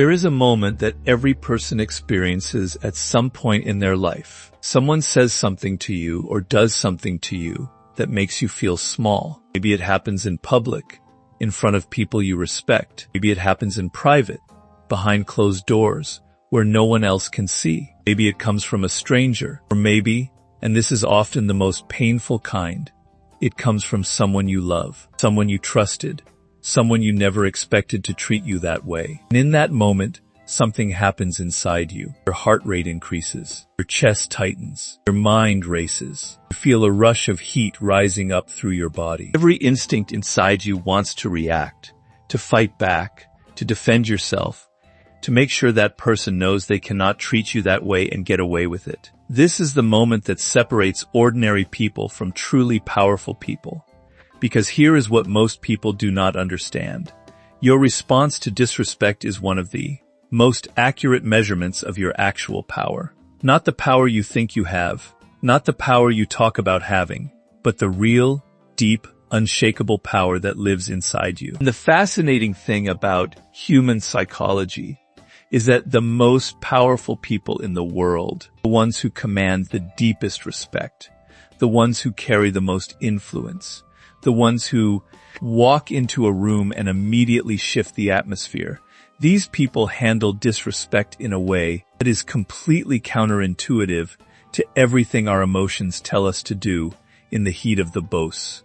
There is a moment that every person experiences at some point in their life. Someone says something to you or does something to you that makes you feel small. Maybe it happens in public, in front of people you respect. Maybe it happens in private, behind closed doors, where no one else can see. Maybe it comes from a stranger. Or maybe, and this is often the most painful kind, it comes from someone you love, someone you trusted, someone you never expected to treat you that way. And in that moment, something happens inside you. Your heart rate increases, your chest tightens, your mind races. You feel a rush of heat rising up through your body. Every instinct inside you wants to react, to fight back, to defend yourself, to make sure that person knows they cannot treat you that way and get away with it. This is the moment that separates ordinary people from truly powerful people. Because here is what most people do not understand. Your response to disrespect is one of the most accurate measurements of your actual power. Not the power you think you have, not the power you talk about having, but the real, deep, unshakable power that lives inside you. And the fascinating thing about human psychology is that the most powerful people in the world, the ones who command the deepest respect, the ones who carry the most influence, the ones who walk into a room and immediately shift the atmosphere, these people handle disrespect in a way that is completely counterintuitive to everything our emotions tell us to do in the heat of the boss.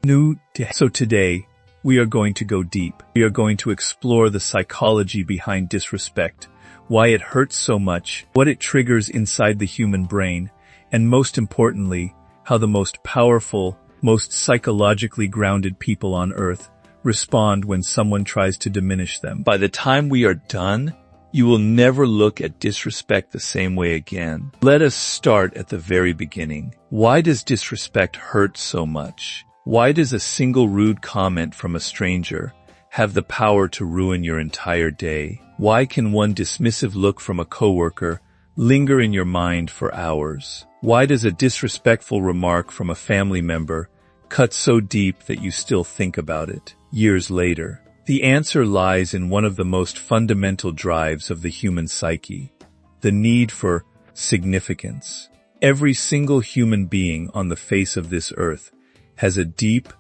So today, we are going to go deep. We are going to explore the psychology behind disrespect, why it hurts so much, what it triggers inside the human brain, and most importantly, how the most powerful, most psychologically grounded people on earth respond when someone tries to diminish them. By the time we are done, you will never look at disrespect the same way again. Let us start at the very beginning. Why does disrespect hurt so much? Why does a single rude comment from a stranger have the power to ruin your entire day? Why can one dismissive look from a coworker linger in your mind for hours? Why does a disrespectful remark from a family member cut so deep that you still think about it years later? The answer lies in one of the most fundamental drives of the human psyche, the need for significance. Every single human being on the face of this earth has a deep,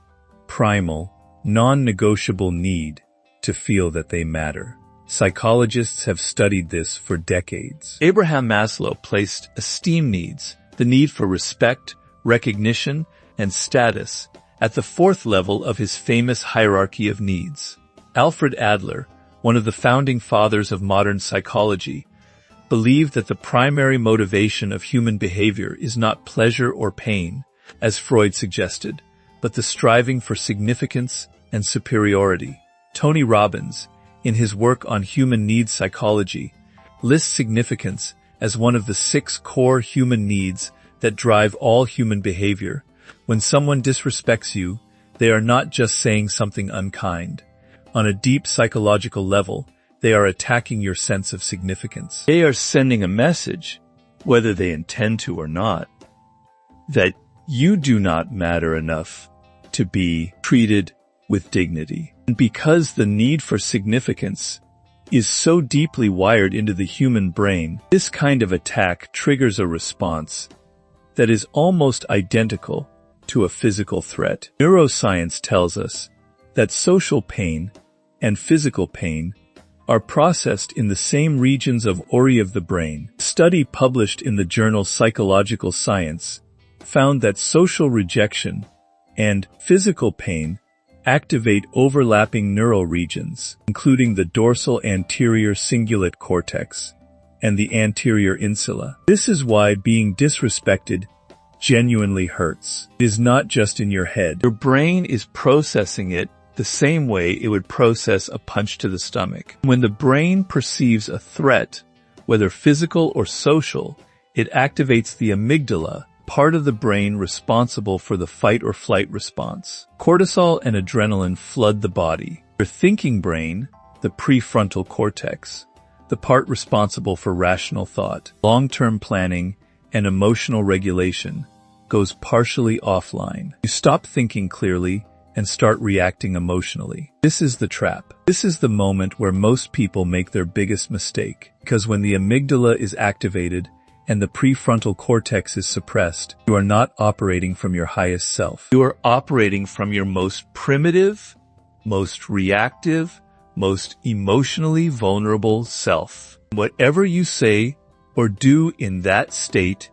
primal, non-negotiable need to feel that they matter. Psychologists have studied this for decades. Abraham Maslow placed esteem needs, the need for respect, recognition, and status, at the fourth level of his famous hierarchy of needs. Alfred Adler, one of the founding fathers of modern psychology, believed that the primary motivation of human behavior is not pleasure or pain, as Freud suggested, but the striving for significance and superiority. Tony Robbins, in his work on human needs psychology, lists significance as one of the 6 core human needs that drive all human behavior. When someone disrespects you, they are not just saying something unkind. On a deep psychological level, they are attacking your sense of significance. They are sending a message, whether they intend to or not, that you do not matter enough to be treated with dignity. And because the need for significance is so deeply wired into the human brain, this kind of attack triggers a response that is almost identical to a physical threat. Neuroscience tells us that social pain and physical pain are processed in the same regions of the brain. A study published in the journal Psychological Science found that social rejection and physical pain activate overlapping neural regions, including the dorsal anterior cingulate cortex and the anterior insula. This is why being disrespected genuinely hurts. It is not just in your head. Your brain is processing it the same way it would process a punch to the stomach. When the brain perceives a threat, whether physical or social, it activates the amygdala, part of the brain responsible for the fight or flight response. Cortisol and adrenaline flood the body. Your thinking brain, the prefrontal cortex, the part responsible for rational thought, long-term planning, and emotional regulation, goes partially offline. You stop thinking clearly and start reacting emotionally. This is the trap. This is the moment where most people make their biggest mistake, because when the amygdala is activated and the prefrontal cortex is suppressed, you are not operating from your highest self. You are operating from your most primitive, most reactive, most emotionally vulnerable self. Whatever you say or do in that state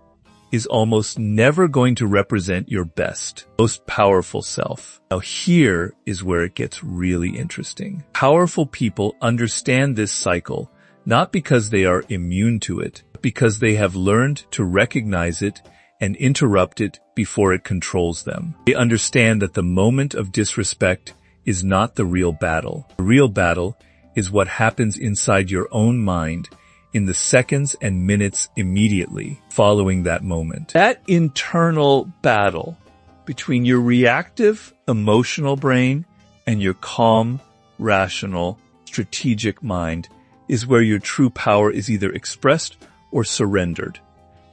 is almost never going to represent your best, most powerful self. Now here is where it gets really interesting. Powerful people understand this cycle not because they are immune to it, but because they have learned to recognize it and interrupt it before it controls them. They understand that the moment of disrespect is not the real battle. The real battle is what happens inside your own mind in the seconds and minutes immediately following that moment. That internal battle between your reactive, emotional brain and your calm, rational, strategic mind is where your true power is either expressed or surrendered.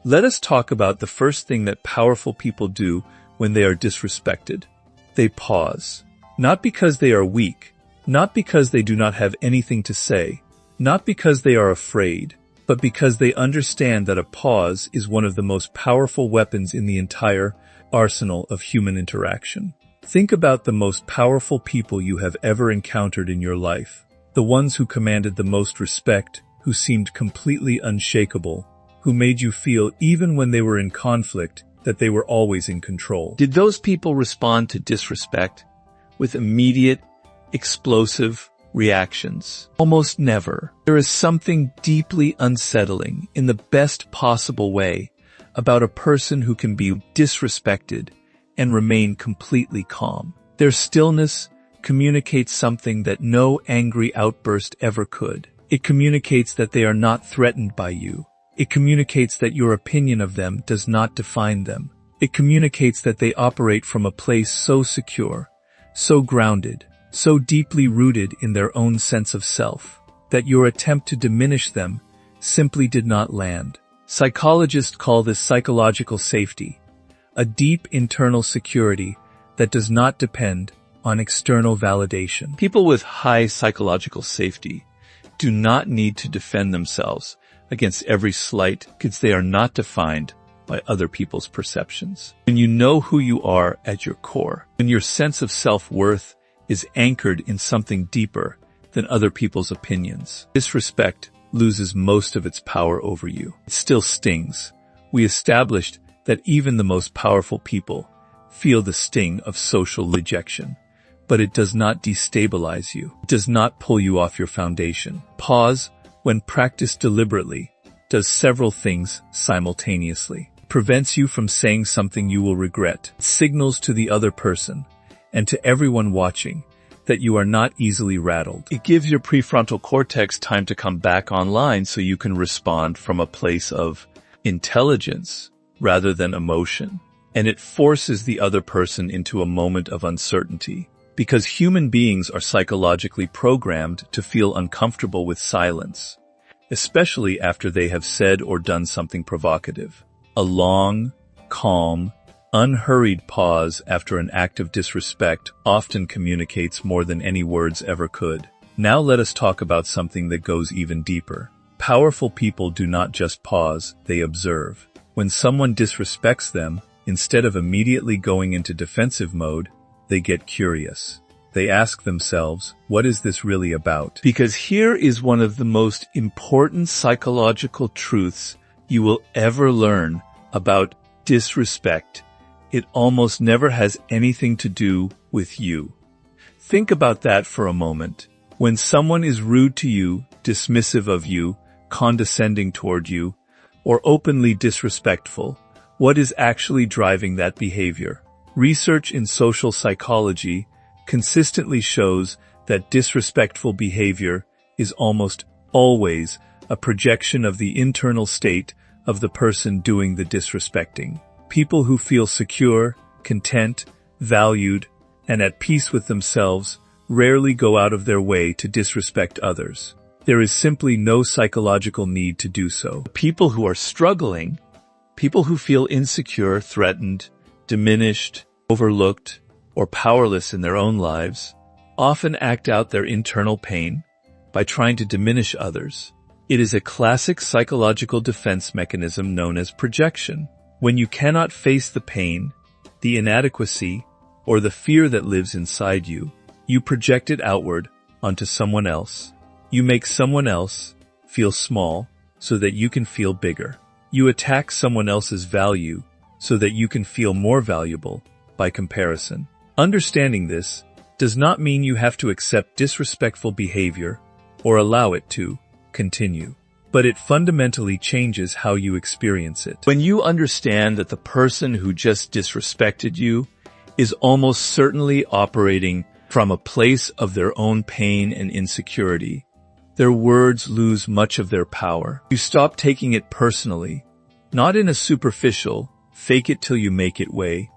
Let us talk about the first thing that powerful people do when they are disrespected. They pause. Not because they are weak, not because they do not have anything to say, not because they are afraid, but because they understand that a pause is one of the most powerful weapons in the entire arsenal of human interaction. Think about the most powerful people you have ever encountered in your life, the ones who commanded the most respect, who seemed completely unshakable, who made you feel, even when they were in conflict, that they were always in control. Did those people respond to disrespect with immediate, explosive reactions? Almost never. There is something deeply unsettling in the best possible way about a person who can be disrespected and remain completely calm. Their stillness communicates something that no angry outburst ever could. It communicates that they are not threatened by you. It communicates that your opinion of them does not define them. It communicates that they operate from a place so secure, so grounded, so deeply rooted in their own sense of self, that your attempt to diminish them simply did not land. Psychologists call this psychological safety, a deep internal security that does not depend on external validation. People with high psychological safety do not need to defend themselves against every slight because they are not defined by other people's perceptions. When you know who you are at your core, when your sense of self-worth is anchored in something deeper than other people's opinions, disrespect loses most of its power over you. It still stings. We established that even the most powerful people feel the sting of social rejection, but it does not destabilize you. It does not pull you off your foundation. Pause, when practiced deliberately, does several things simultaneously. It prevents you from saying something you will regret. It signals to the other person and to everyone watching that you are not easily rattled. It gives your prefrontal cortex time to come back online so you can respond from a place of intelligence rather than emotion. And it forces the other person into a moment of uncertainty, because human beings are psychologically programmed to feel uncomfortable with silence, especially after they have said or done something provocative. A long, calm, unhurried pause after an act of disrespect often communicates more than any words ever could. Now let us talk about something that goes even deeper. Powerful people do not just pause, they observe. When someone disrespects them, instead of immediately going into defensive mode, they get curious. They ask themselves, what is this really about? Because here is one of the most important psychological truths you will ever learn about disrespect. It almost never has anything to do with you. Think about that for a moment. When someone is rude to you, dismissive of you, condescending toward you, or openly disrespectful, what is actually driving that behavior? Research in social psychology consistently shows that disrespectful behavior is almost always a projection of the internal state of the person doing the disrespecting. People who feel secure, content, valued, and at peace with themselves rarely go out of their way to disrespect others. There is simply no psychological need to do so. People who are struggling, people who feel insecure, threatened, diminished, overlooked, or powerless in their own lives often act out their internal pain by trying to diminish others. It is a classic psychological defense mechanism known as projection. When you cannot face the pain, the inadequacy, or the fear that lives inside you, you project it outward onto someone else. You make someone else feel small so that you can feel bigger. You attack someone else's value so that you can feel more valuable by comparison. Understanding this does not mean you have to accept disrespectful behavior or allow it to continue, but it fundamentally changes how you experience it. When you understand that the person who just disrespected you is almost certainly operating from a place of their own pain and insecurity, their words lose much of their power. You stop taking it personally, not in a superficial, fake it till you make it way,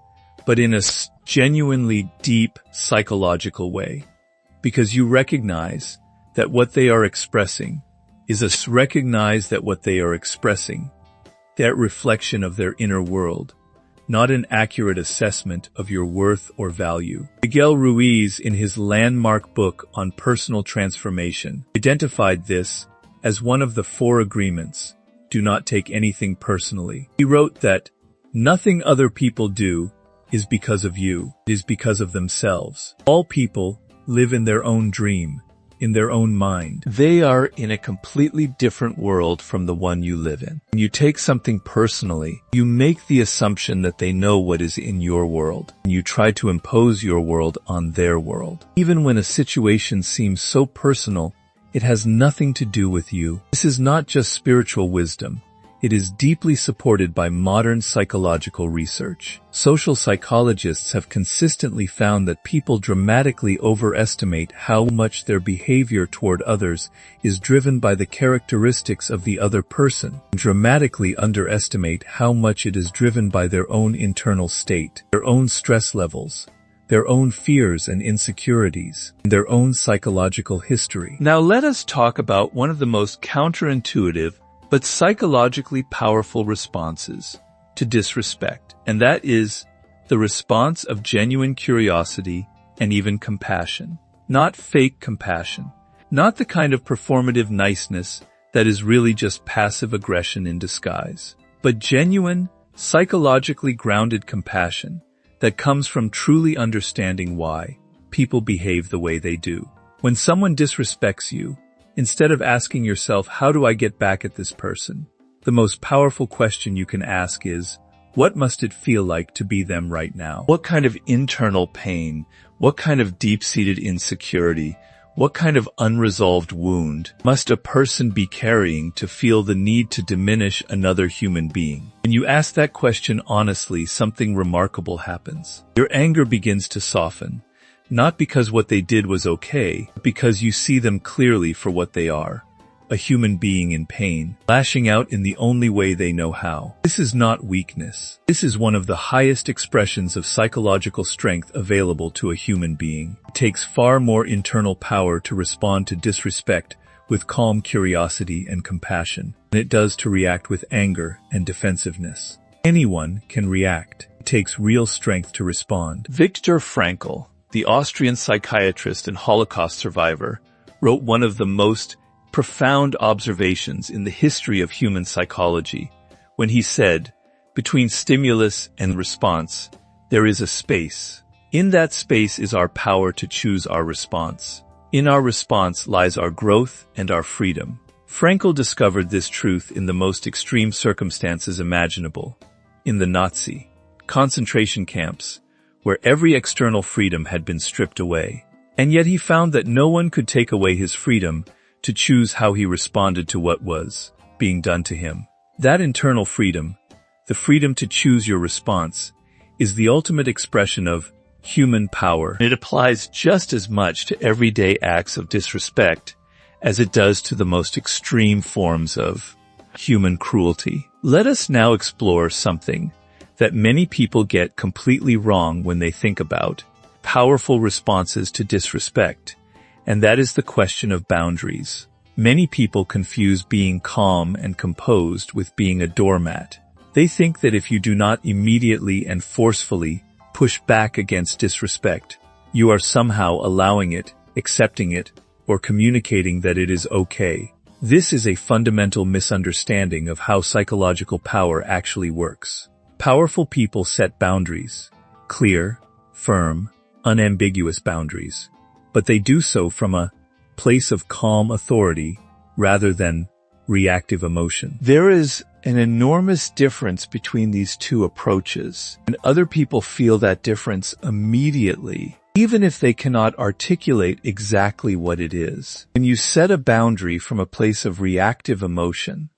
but in a genuinely deep psychological way, because you recognize that what they are expressing that reflection of their inner world, not an accurate assessment of your worth or value. Miguel Ruiz, in his landmark book on personal transformation, identified this as one of the 4 agreements: do not take anything personally. He wrote that nothing other people do is because of you, it is because of themselves. All people live in their own dream, in their own mind. They are in a completely different world from the one you live in. When you take something personally, you make the assumption that they know what is in your world, and you try to impose your world on their world. Even when a situation seems so personal, it has nothing to do with you. This is not just spiritual wisdom. It is deeply supported by modern psychological research. Social psychologists have consistently found that people dramatically overestimate how much their behavior toward others is driven by the characteristics of the other person, and dramatically underestimate how much it is driven by their own internal state, their own stress levels, their own fears and insecurities, and their own psychological history. Now let us talk about one of the most counterintuitive but psychologically powerful responses to disrespect, and that is the response of genuine curiosity and even compassion. Not fake compassion, not the kind of performative niceness that is really just passive aggression in disguise, but genuine, psychologically grounded compassion that comes from truly understanding why people behave the way they do. When someone disrespects you, instead of asking yourself, how do I get back at this person? The most powerful question you can ask is, what must it feel like to be them right now? What kind of internal pain, what kind of deep-seated insecurity, what kind of unresolved wound must a person be carrying to feel the need to diminish another human being? When you ask that question honestly, something remarkable happens. Your anger begins to soften. Not because what they did was okay, but because you see them clearly for what they are, a human being in pain, lashing out in the only way they know how. This is not weakness. This is one of the highest expressions of psychological strength available to a human being. It takes far more internal power to respond to disrespect with calm curiosity and compassion than it does to react with anger and defensiveness. Anyone can react. It takes real strength to respond. Viktor Frankl, the Austrian psychiatrist and Holocaust survivor, wrote one of the most profound observations in the history of human psychology when he said, between stimulus and response, there is a space. In that space is our power to choose our response. In our response lies our growth and our freedom. Frankl discovered this truth in the most extreme circumstances imaginable, in the Nazi concentration camps, where every external freedom had been stripped away. And yet he found that no one could take away his freedom to choose how he responded to what was being done to him. That internal freedom, the freedom to choose your response, is the ultimate expression of human power. It applies just as much to everyday acts of disrespect as it does to the most extreme forms of human cruelty. Let us now explore something that many people get completely wrong when they think about powerful responses to disrespect, and that is the question of boundaries. Many people confuse being calm and composed with being a doormat. They think that if you do not immediately and forcefully push back against disrespect, you are somehow allowing it, accepting it, or communicating that it is okay. This is a fundamental misunderstanding of how psychological power actually works. Powerful people set boundaries, clear, firm, unambiguous boundaries, but they do so from a place of calm authority rather than reactive emotion. There is an enormous difference between these two approaches, and other people feel that difference immediately, even if they cannot articulate exactly what it is. When you set a boundary from a place of reactive emotion,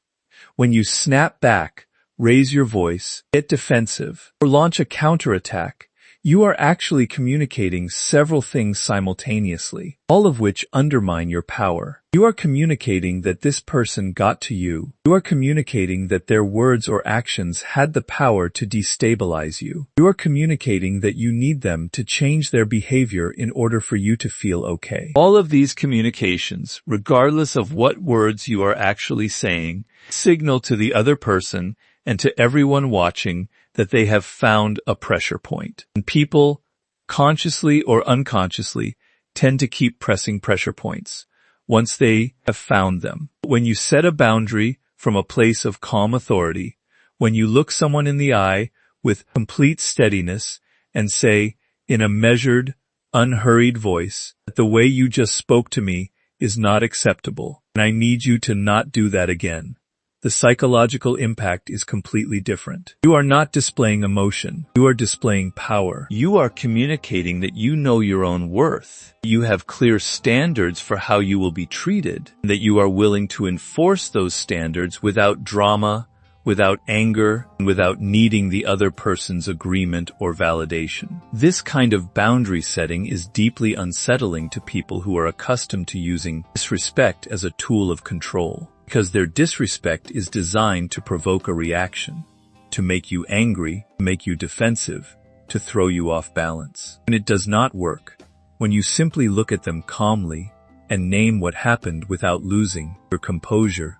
when you snap back, raise your voice, get defensive, or launch a counterattack, you are actually communicating several things simultaneously, all of which undermine your power. You are communicating that this person got to you. You are communicating that their words or actions had the power to destabilize you. You are communicating that you need them to change their behavior in order for you to feel okay. All of these communications, regardless of what words you are actually saying, signal to the other person and to everyone watching that they have found a pressure point. And people, consciously or unconsciously, tend to keep pressing pressure points once they have found them. When you set a boundary from a place of calm authority, when you look someone in the eye with complete steadiness and say, in a measured, unhurried voice, that the way you just spoke to me is not acceptable, and I need you to not do that again. The psychological impact is completely different. You are not displaying emotion. You are displaying power. You are communicating that you know your own worth. You have clear standards for how you will be treated, and that you are willing to enforce those standards without drama, without anger, and without needing the other person's agreement or validation. This kind of boundary setting is deeply unsettling to people who are accustomed to using disrespect as a tool of control, because their disrespect is designed to provoke a reaction, to make you angry, make you defensive, to throw you off balance. And it does not work when you simply look at them calmly and name what happened without losing your composure.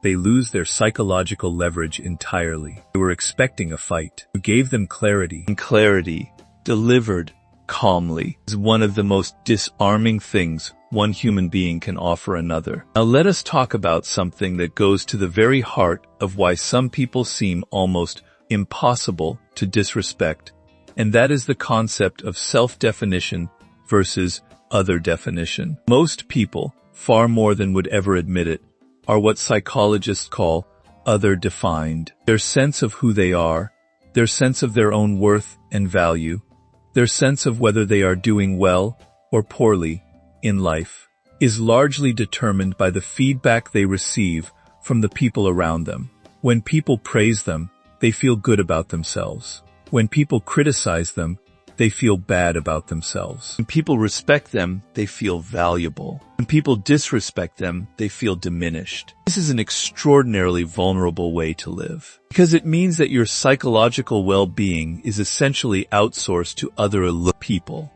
They lose their psychological leverage entirely. They were expecting a fight. You gave them clarity, and clarity, delivered calmly, is one of the most disarming things one human being can offer another. Now let us talk about something that goes to the very heart of why some people seem almost impossible to disrespect, and that is the concept of self-definition versus other definition. Most people, far more than would ever admit it, are what psychologists call other-defined. Their sense of who they are, their sense of their own worth and value, their sense of whether they are doing well or poorly in life, is largely determined by the feedback they receive from the people around them. When people praise them, they feel good about themselves. When people criticize them, they feel bad about themselves. When people respect them, they feel valuable. When people disrespect them, they feel diminished. This is an extraordinarily vulnerable way to live, because it means that your psychological well-being is essentially outsourced to other people.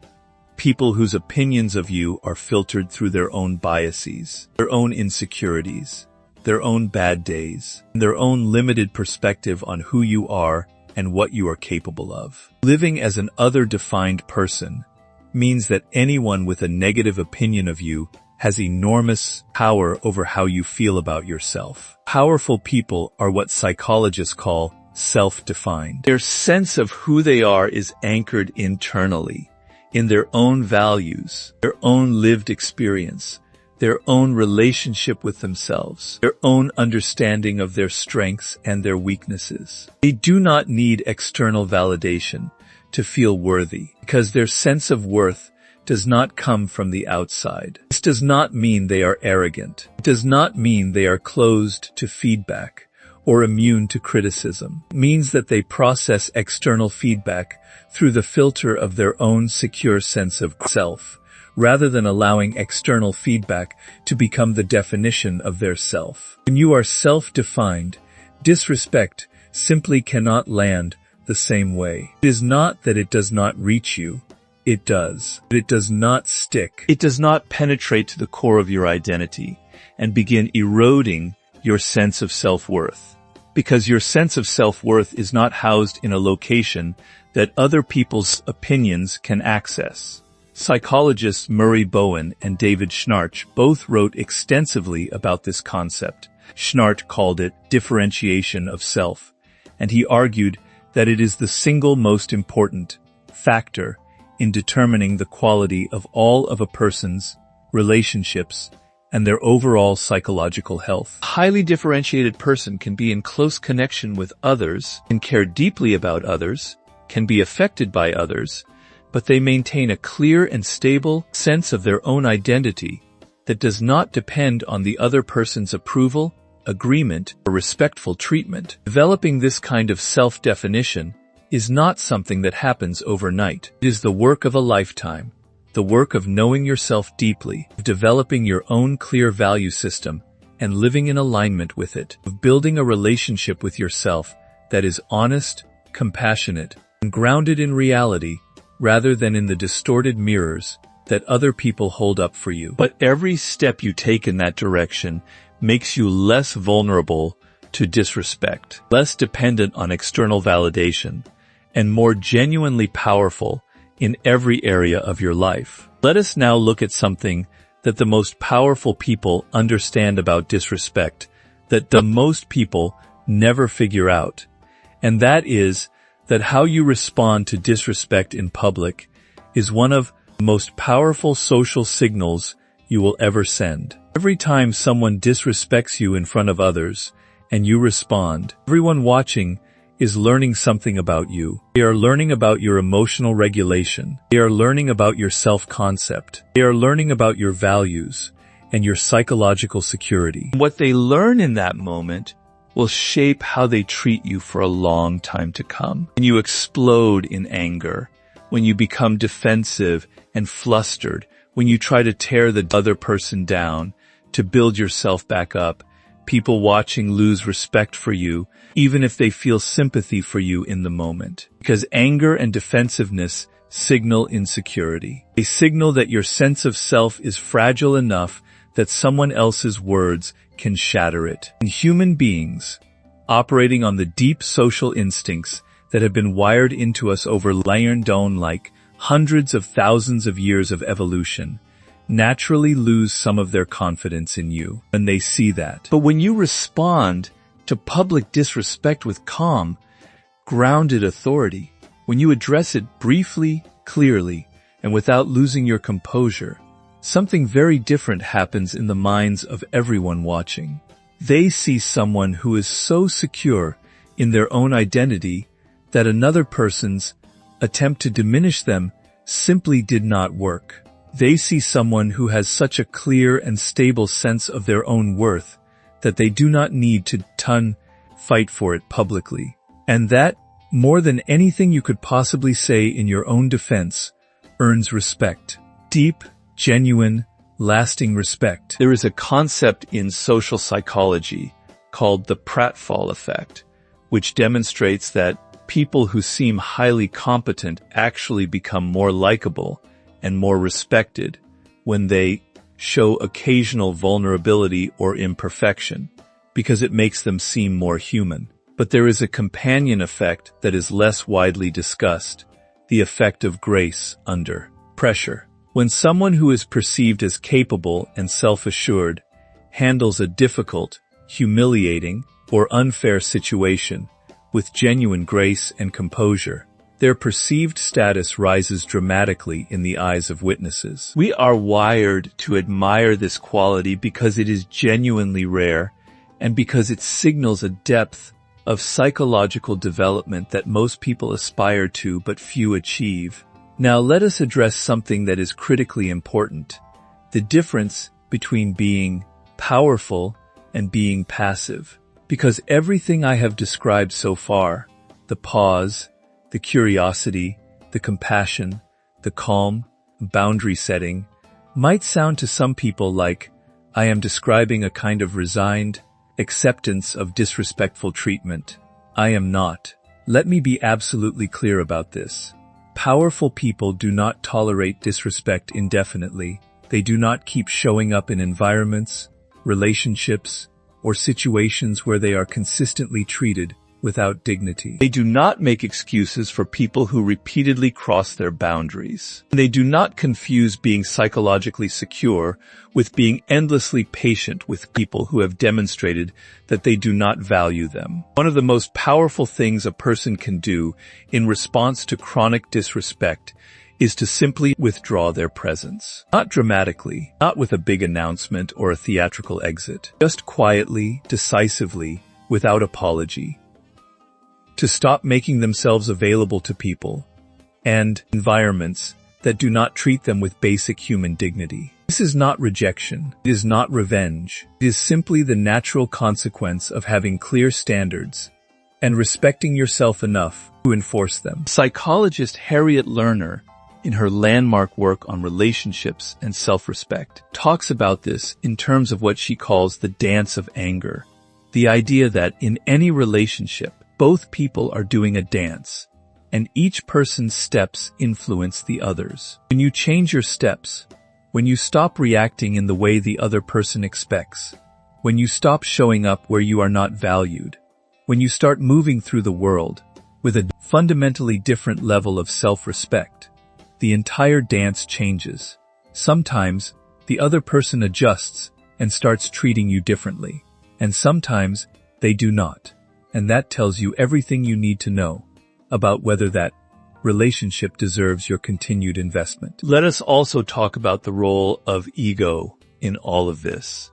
People whose opinions of you are filtered through their own biases, their own insecurities, their own bad days, and their own limited perspective on who you are and what you are capable of. Living as an other-defined person means that anyone with a negative opinion of you has enormous power over how you feel about yourself. Powerful people are what psychologists call self-defined. Their sense of who they are is anchored internally, in their own values, their own lived experience, their own relationship with themselves, their own understanding of their strengths and their weaknesses. They do not need external validation to feel worthy, because their sense of worth does not come from the outside. This does not mean they are arrogant. It does not mean they are closed to feedback or immune to criticism. It means that they process external feedback through the filter of their own secure sense of self, rather than allowing external feedback to become the definition of their self. When you are self-defined, disrespect simply cannot land the same way. It is not that it does not reach you. It does. But it does not stick. It does not penetrate to the core of your identity and begin eroding your sense of self-worth. because your sense of self-worth is not housed in a location that other people's opinions can access. Psychologists Murray Bowen and David Schnarch both wrote extensively about this concept. Schnarch called it differentiation of self, and he argued that it is the single most important factor in determining the quality of all of a person's relationships and their overall psychological health. A highly differentiated person can be in close connection with others, can care deeply about others, can be affected by others, but they maintain a clear and stable sense of their own identity that does not depend on the other person's approval, agreement, or respectful treatment. Developing this kind of self-definition is not something that happens overnight. It is the work of a lifetime, the work of knowing yourself deeply, of developing your own clear value system and living in alignment with it, of building a relationship with yourself that is honest, compassionate, and grounded in reality rather than in the distorted mirrors that other people hold up for you. But every step you take in that direction makes you less vulnerable to disrespect, less dependent on external validation, and more genuinely powerful in every area of your life. Let us now look at something that the most powerful people understand about disrespect, that the most people never figure out, and that is that how you respond to disrespect in public is one of the most powerful social signals you will ever send. Every time someone disrespects you in front of others and you respond, everyone watching is learning something about you. They are learning about your emotional regulation. They are learning about your self-concept. They are learning about your values and your psychological security. What they learn in that moment will shape how they treat you for a long time to come. When you explode in anger, when you become defensive and flustered, when you try to tear the other person down to build yourself back up, people watching lose respect for you, even if they feel sympathy for you in the moment. Because anger and defensiveness signal insecurity. They signal that your sense of self is fragile enough that someone else's words can shatter it. And human beings, operating on the deep social instincts that have been wired into us over like hundreds of thousands of years of evolution, naturally lose some of their confidence in you when they see that. But when you respond to public disrespect with calm, grounded authority, when you address it briefly, clearly, and without losing your composure, something very different happens in the minds of everyone watching. They see someone who is so secure in their own identity that another person's attempt to diminish them simply did not work. They see someone who has such a clear and stable sense of their own worth that they do not need to fight for it publicly. And that, more than anything you could possibly say in your own defense, earns respect. Deep, genuine, lasting respect. There is a concept in social psychology called the pratfall effect, which demonstrates that people who seem highly competent actually become more likable and more respected when they show occasional vulnerability or imperfection, because it makes them seem more human. But there is a companion effect that is less widely discussed, the effect of grace under pressure. When someone who is perceived as capable and self-assured handles a difficult, humiliating, or unfair situation with genuine grace and composure, their perceived status rises dramatically in the eyes of witnesses. We are wired to admire this quality because it is genuinely rare and because it signals a depth of psychological development that most people aspire to but few achieve. Now let us address something that is critically important: the difference between being powerful and being passive. Because everything I have described so far, the pause, the curiosity, the compassion, the calm, boundary setting, might sound to some people like I am describing a kind of resigned acceptance of disrespectful treatment. I am not. Let me be absolutely clear about this. Powerful people do not tolerate disrespect indefinitely. They do not keep showing up in environments, relationships, or situations where they are consistently treated without dignity. They do not make excuses for people who repeatedly cross their boundaries. They do not confuse being psychologically secure with being endlessly patient with people who have demonstrated that they do not value them. One of the most powerful things a person can do in response to chronic disrespect is to simply withdraw their presence. Not dramatically, not with a big announcement or a theatrical exit, just quietly, decisively, without apology. To stop making themselves available to people and environments that do not treat them with basic human dignity. This is not rejection. It is not revenge. It is simply the natural consequence of having clear standards and respecting yourself enough to enforce them. Psychologist Harriet Lerner, in her landmark work on relationships and self-respect, talks about this in terms of what she calls the dance of anger. The idea that in any relationship, both people are doing a dance, and each person's steps influence the others. When you change your steps, when you stop reacting in the way the other person expects, when you stop showing up where you are not valued, when you start moving through the world with a fundamentally different level of self-respect, the entire dance changes. Sometimes, the other person adjusts and starts treating you differently, and sometimes they do not. And that tells you everything you need to know about whether that relationship deserves your continued investment. Let us also talk about the role of ego in all of this,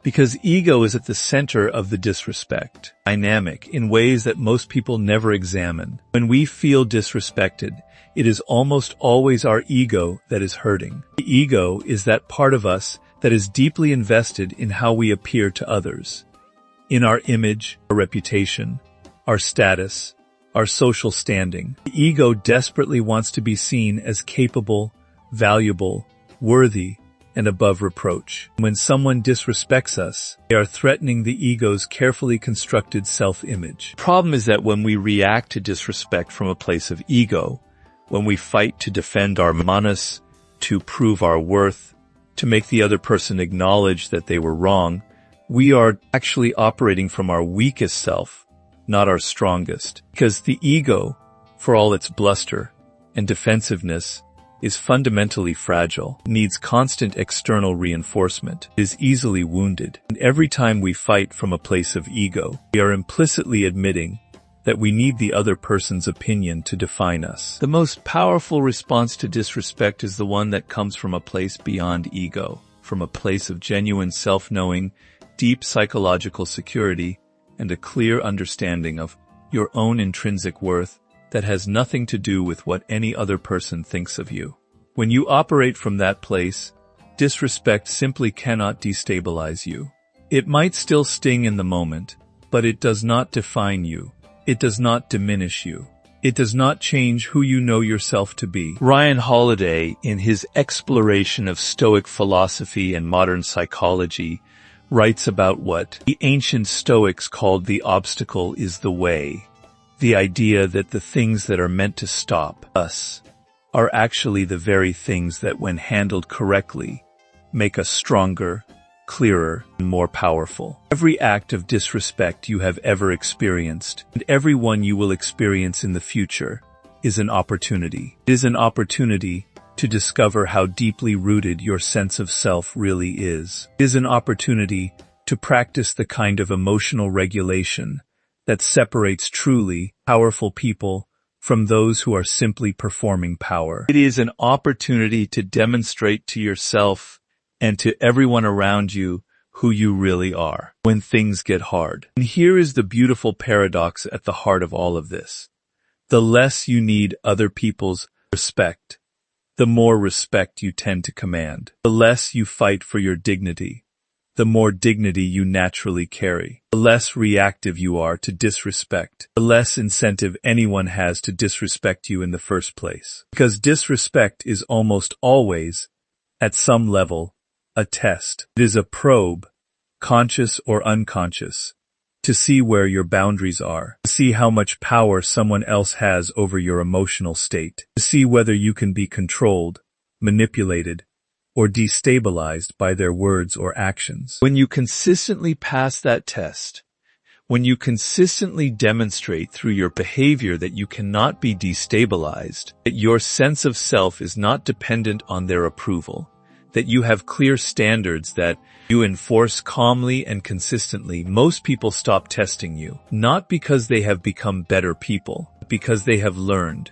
because ego is at the center of the disrespect dynamic in ways that most people never examine. When we feel disrespected, it is almost always our ego that is hurting. The ego is that part of us that is deeply invested in how we appear to others. In our image, our reputation, our status, our social standing. The ego desperately wants to be seen as capable, valuable, worthy, and above reproach. When someone disrespects us, they are threatening the ego's carefully constructed self-image. The problem is that when we react to disrespect from a place of ego, when we fight to defend our manas, to prove our worth, to make the other person acknowledge that they were wrong, we are actually operating from our weakest self, not our strongest. Because the ego, for all its bluster and defensiveness, is fundamentally fragile, needs constant external reinforcement, is easily wounded. And every time we fight from a place of ego, we are implicitly admitting that we need the other person's opinion to define us. The most powerful response to disrespect is the one that comes from a place beyond ego, from a place of genuine self-knowing, deep psychological security, and a clear understanding of your own intrinsic worth that has nothing to do with what any other person thinks of you. When you operate from that place, disrespect simply cannot destabilize you. It might still sting in the moment, but it does not define you. It does not diminish you. It does not change who you know yourself to be. Ryan Holiday, in his exploration of Stoic philosophy and modern psychology, writes about what the ancient Stoics called the obstacle is the way. The idea that the things that are meant to stop us are actually the very things that, when handled correctly, make us stronger, clearer, and more powerful. Every act of disrespect you have ever experienced, and every one you will experience in the future, is an opportunity. It is an opportunity to discover how deeply rooted your sense of self really is. It is an opportunity to practice the kind of emotional regulation that separates truly powerful people from those who are simply performing power. It is an opportunity to demonstrate to yourself and to everyone around you who you really are when things get hard. And here is the beautiful paradox at the heart of all of this. The less you need other people's respect, the more respect you tend to command. The less you fight for your dignity, the more dignity you naturally carry. The less reactive you are to disrespect, the less incentive anyone has to disrespect you in the first place. Because disrespect is almost always, at some level, a test. It is a probe, conscious or unconscious, to see where your boundaries are, to see how much power someone else has over your emotional state, to see whether you can be controlled, manipulated, or destabilized by their words or actions. When you consistently pass that test, when you consistently demonstrate through your behavior that you cannot be destabilized, that your sense of self is not dependent on their approval, that you have clear standards that you enforce calmly and consistently, most people stop testing you, not because they have become better people, but because they have learned,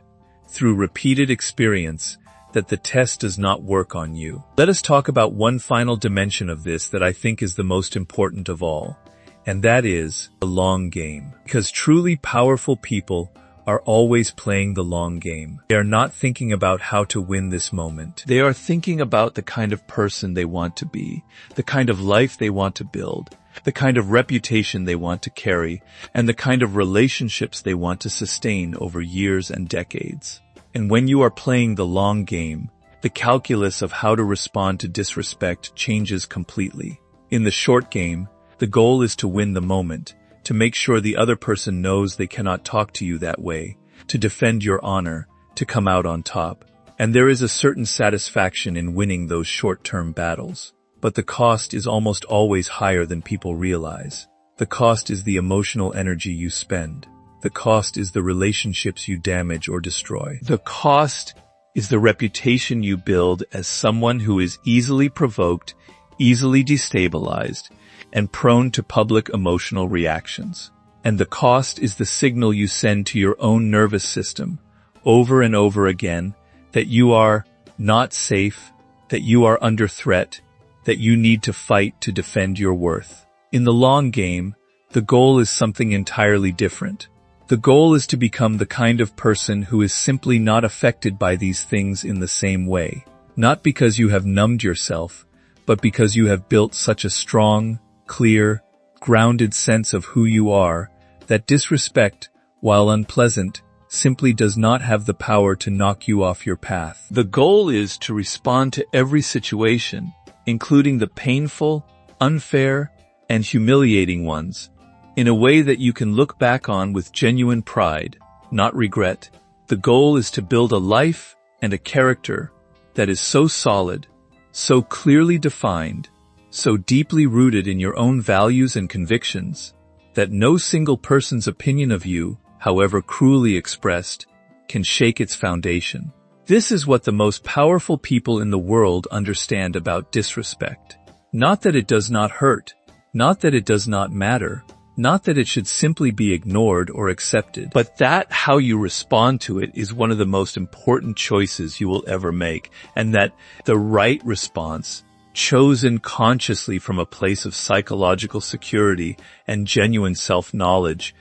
through repeated experience, that the test does not work on you. Let us talk about one final dimension of this that I think is the most important of all, and that is the long game. Because truly powerful people are always playing the long game. They are not thinking about how to win this moment. They are thinking about the kind of person they want to be, the kind of life they want to build, the kind of reputation they want to carry, and the kind of relationships they want to sustain over years and decades. And when you are playing the long game, the calculus of how to respond to disrespect changes completely. In the short game, the goal is to win the moment, to make sure the other person knows they cannot talk to you that way, to defend your honor, to come out on top. And there is a certain satisfaction in winning those short-term battles. But the cost is almost always higher than people realize. The cost is the emotional energy you spend. The cost is the relationships you damage or destroy. The cost is the reputation you build as someone who is easily provoked, easily destabilized, and prone to public emotional reactions. And the cost is the signal you send to your own nervous system, over and over again, that you are not safe, that you are under threat, that you need to fight to defend your worth. In the long game, the goal is something entirely different. The goal is to become the kind of person who is simply not affected by these things in the same way. Not because you have numbed yourself, but because you have built such a strong, clear, grounded sense of who you are, that disrespect, while unpleasant, simply does not have the power to knock you off your path. The goal is to respond to every situation, including the painful, unfair, and humiliating ones, in a way that you can look back on with genuine pride, not regret. The goal is to build a life and a character that is so solid, so clearly defined, so deeply rooted in your own values and convictions, that no single person's opinion of you, however cruelly expressed, can shake its foundation. This is what the most powerful people in the world understand about disrespect. Not that it does not hurt, not that it does not matter, not that it should simply be ignored or accepted, but that how you respond to it is one of the most important choices you will ever make, and that the right response, chosen consciously from a place of psychological security and genuine self-knowledge,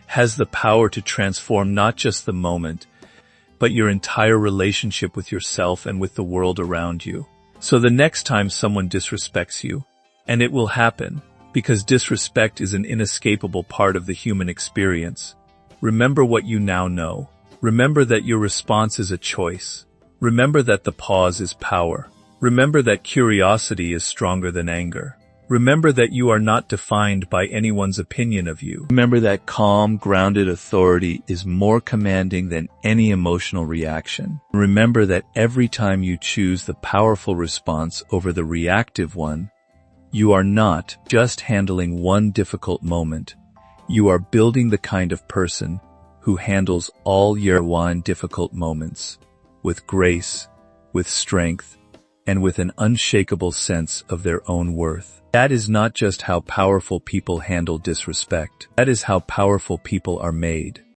has the power to transform not just the moment, but your entire relationship with yourself and with the world around you. So the next time someone disrespects you, and it will happen, because disrespect is an inescapable part of the human experience, remember what you now know. Remember that your response is a choice. Remember that the pause is power. Remember that curiosity is stronger than anger. Remember that you are not defined by anyone's opinion of you. Remember that calm, grounded authority is more commanding than any emotional reaction. Remember that every time you choose the powerful response over the reactive one, you are not just handling one difficult moment. You are building the kind of person who handles all your one difficult moments with grace, with strength, and with an unshakable sense of their own worth. That is not just how powerful people handle disrespect. That is how powerful people are made.